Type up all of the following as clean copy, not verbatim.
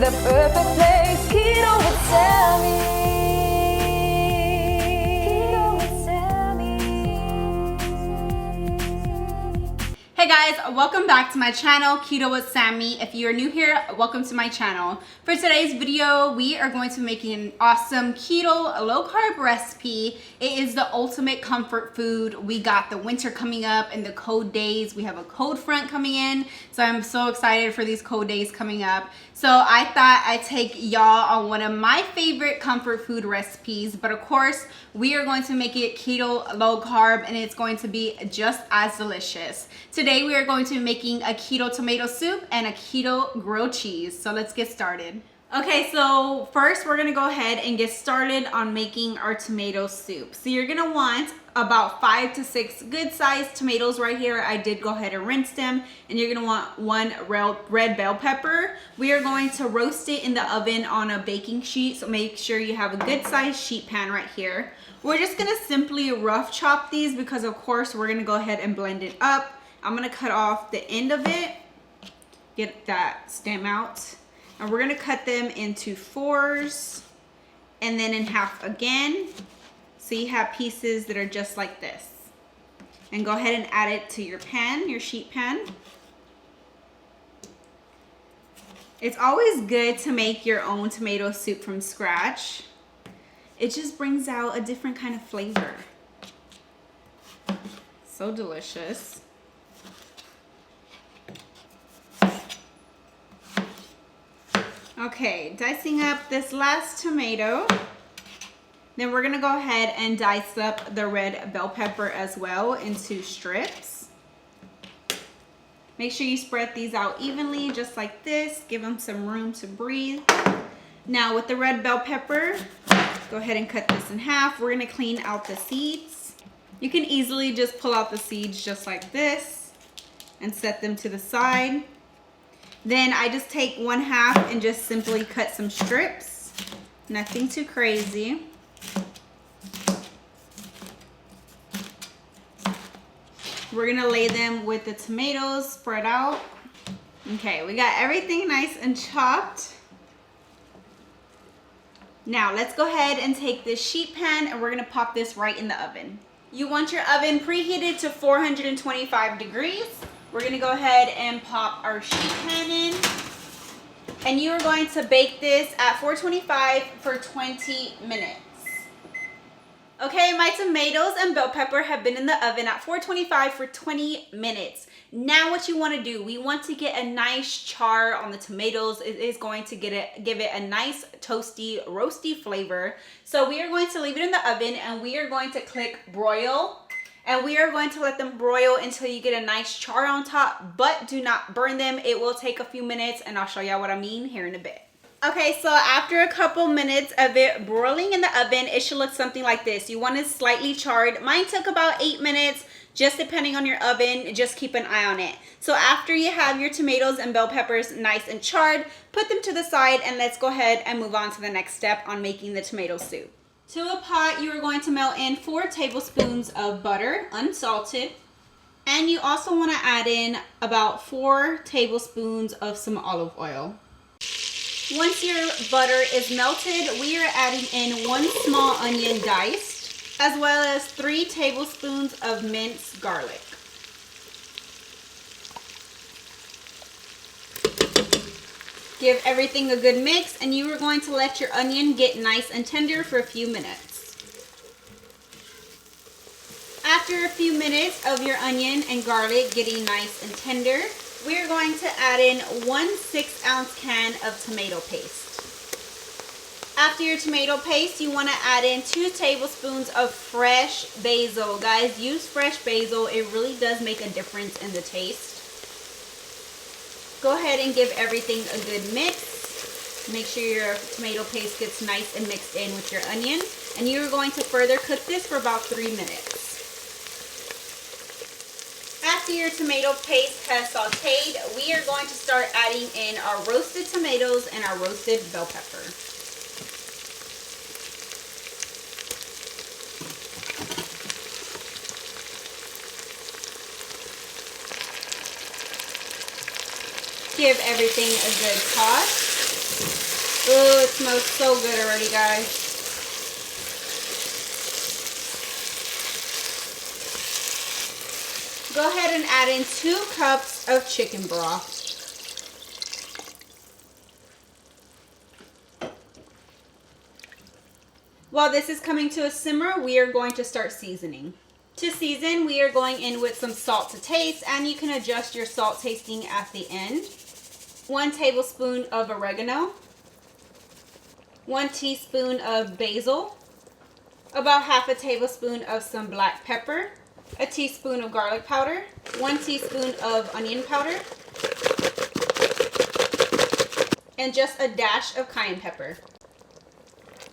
the perfect place. Keto with Sammy. Keto with Sammy. Hey guys, welcome back to my channel, Keto with Sammy. If you are new here, welcome to my channel. For today's video, we are going to be making an awesome keto low carb recipe. It is the ultimate comfort food. We got the winter coming up and the cold days. We have a cold front coming in, so I'm so excited for these cold days coming up. So I thought I'd take y'all on one of my favorite comfort food recipes, but of course, we are going to make it keto low carb and it's going to be just as delicious. Today we are going to be making a keto tomato soup and a keto grilled cheese. So let's get started. Okay, so first we're gonna go ahead and get started on making our tomato soup. So you're gonna want about 5 to 6 good sized tomatoes right here. I did go ahead and rinse them. And you're gonna want 1 red bell pepper. We are going to roast it in the oven on a baking sheet, so make sure you have a good sized sheet pan right here. We're just gonna simply rough chop these because of course we're gonna go ahead and blend it up. I'm gonna cut off the end of it, get that stem out. And we're gonna cut them into 4s and then in half again. So you have pieces that are just like this. And go ahead and add it to your pan, your sheet pan. It's always good to make your own tomato soup from scratch. It just brings out a different kind of flavor. So delicious. Okay, dicing up this last tomato. Then we're gonna go ahead and dice up the red bell pepper as well into strips. Make sure you spread these out evenly, just like this. Give them some room to breathe. Now with the red bell pepper, go ahead and cut this in half. We're gonna clean out the seeds. You can easily just pull out the seeds just like this and set them to the side. Then I just take 1/2 and just simply cut some strips. Nothing too crazy. We're gonna lay them with the tomatoes spread out. Okay, we got everything nice and chopped. Now let's go ahead and take this sheet pan and we're gonna pop this right in the oven. You want your oven preheated to 425 degrees. We're gonna go ahead and pop our sheet pan in. And you are going to bake this at 425 for 20 minutes. Okay, my tomatoes and bell pepper have been in the oven at 425 for 20 minutes. Now what you want to do, we want to get a nice char on the tomatoes. It is going to give it a nice toasty, roasty flavor. So we are going to leave it in the oven and we are going to click broil. And we are going to let them broil until you get a nice char on top, but do not burn them. It will take a few minutes and I'll show y'all what I mean here in a bit. Okay, so after a couple minutes of it broiling in the oven, it should look something like this. You want it slightly charred. Mine took about 8 minutes, just depending on your oven. Just keep an eye on it. So after you have your tomatoes and bell peppers nice and charred, put them to the side and let's go ahead and move on to the next step on making the tomato soup. To a pot, you are going to melt in 4 tablespoons of butter, unsalted. And you also want to add in about 4 tablespoons of some olive oil. Once your butter is melted, we are adding in 1 small onion diced, as well as 3 tablespoons of minced garlic. Give everything a good mix and you are going to let your onion get nice and tender for a few minutes. After a few minutes of your onion and garlic getting nice and tender, we are going to add in 1 6-ounce can of tomato paste. After your tomato paste, you want to add in 2 tablespoons of fresh basil. Guys, use fresh basil. It really does make a difference in the taste. Go ahead and give everything a good mix. Make sure your tomato paste gets nice and mixed in with your onion. And you're going to further cook this for about 3 minutes. After your tomato paste has sauteed, we are going to start adding in our roasted tomatoes and our roasted bell pepper. Give everything a good toss. Oh, it smells so good already, guys. Go ahead and add in 2 cups of chicken broth. While this is coming to a simmer, we are going to start seasoning. To season, we are going in with some salt to taste, and you can adjust your salt tasting at the end. 1 tablespoon of oregano, 1 teaspoon of basil, about half a tablespoon of some black pepper, a teaspoon of garlic powder, 1 teaspoon of onion powder, and just a dash of cayenne pepper.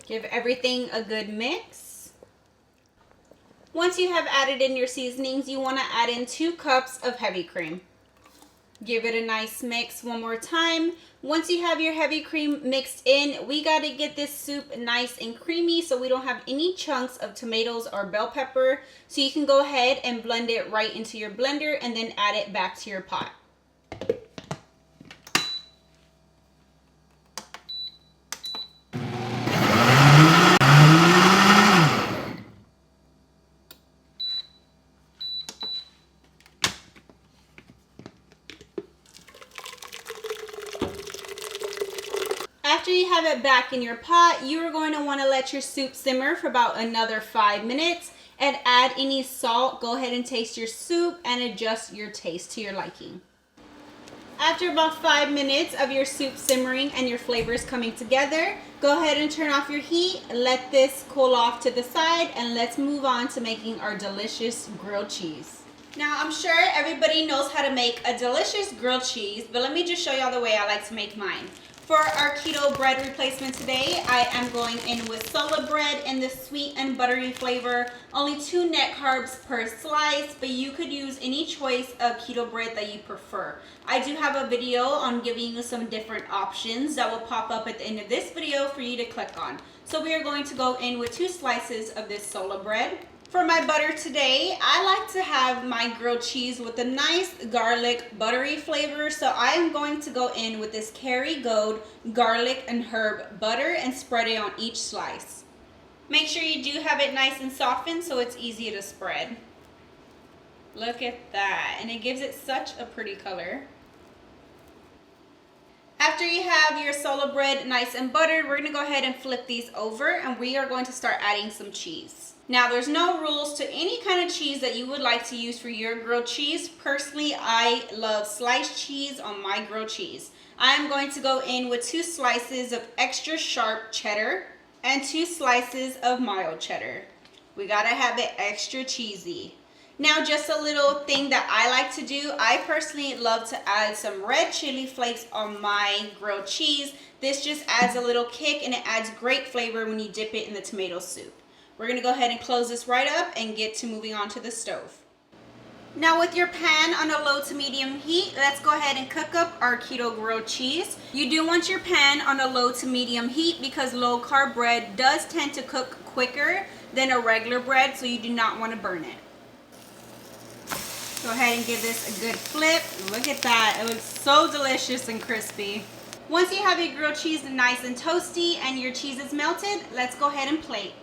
Give everything a good mix. Once you have added in your seasonings, you want to add in 2 cups of heavy cream. Give it a nice mix one more time. Once you have your heavy cream mixed in, we got to get this soup nice and creamy so we don't have any chunks of tomatoes or bell pepper. So you can go ahead and blend it right into your blender and then add it back to your pot. After you have it back in your pot, you are going to want to let your soup simmer for about another 5 minutes and add any salt. Go ahead and taste your soup and adjust your taste to your liking. After about 5 minutes of your soup simmering and your flavors coming together, go ahead and turn off your heat, let this cool off to the side, and let's move on to making our delicious grilled cheese. Now, I'm sure everybody knows how to make a delicious grilled cheese, but let me just show y'all the way I like to make mine. For our keto bread replacement today, I am going in with Sola bread in the sweet and buttery flavor. Only 2 net carbs per slice, but you could use any choice of keto bread that you prefer. I do have a video on giving you some different options that will pop up at the end of this video for you to click on. So we are going to go in with 2 slices of this Sola bread. For my butter today, I like to have my grilled cheese with a nice garlic buttery flavor. So I am going to go in with this Kerry Gold garlic and herb butter and spread it on each slice. Make sure you do have it nice and softened so it's easy to spread. Look at that, and it gives it such a pretty color. After you have your Sola bread nice and buttered, we're going to go ahead and flip these over and we are going to start adding some cheese. Now, there's no rules to any kind of cheese that you would like to use for your grilled cheese. Personally, I love sliced cheese on my grilled cheese. I'm going to go in with 2 slices of extra sharp cheddar and 2 slices of mild cheddar. We gotta have it extra cheesy. Now, just a little thing that I like to do, I personally love to add some red chili flakes on my grilled cheese. This just adds a little kick and it adds great flavor when you dip it in the tomato soup. We're going to go ahead and close this right up and get to moving on to the stove. Now, with your pan on a low to medium heat, let's go ahead and cook up our keto grilled cheese. You do want your pan on a low to medium heat because low carb bread does tend to cook quicker than a regular bread, so you do not want to burn it. Go ahead and give this a good flip. Look at that. It looks so delicious and crispy. Once you have your grilled cheese nice and toasty and your cheese is melted, let's go ahead and plate.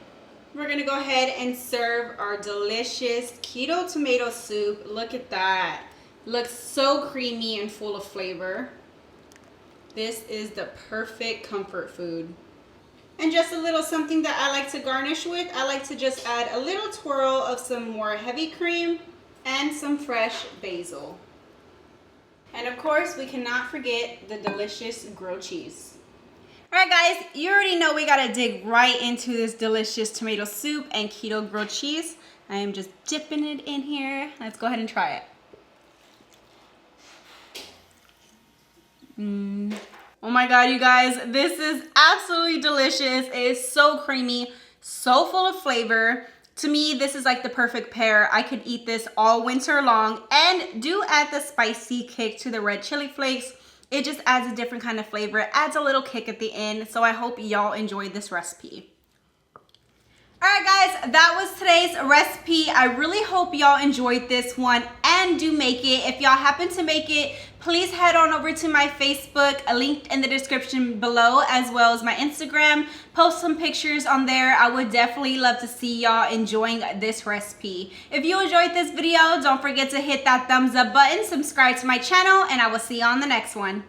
We're going to go ahead and serve our delicious keto tomato soup. Look at that. Looks so creamy and full of flavor. This is the perfect comfort food. And just a little something that I like to garnish with. I like to just add a little twirl of some more heavy cream and some fresh basil. And of course, we cannot forget the delicious grilled cheese. Alright guys, you already know we gotta dig right into this delicious tomato soup and keto grilled cheese. I am just dipping it in here. Let's go ahead and try it. Oh my god, you guys, this is absolutely delicious. It is so creamy, so full of flavor. To me, this is like the perfect pair. I could eat this all winter long, and do add the spicy kick to the red chili flakes. It just adds a different kind of flavor. It adds a little kick at the end. So I hope y'all enjoyed this recipe. Alright guys, that was today's recipe. I really hope y'all enjoyed this one and do make it. If y'all happen to make it, please head on over to my Facebook, linked in the description below, as well as my Instagram. Post some pictures on there. I would definitely love to see y'all enjoying this recipe. If you enjoyed this video, don't forget to hit that thumbs up button, subscribe to my channel, and I will see you on the next one.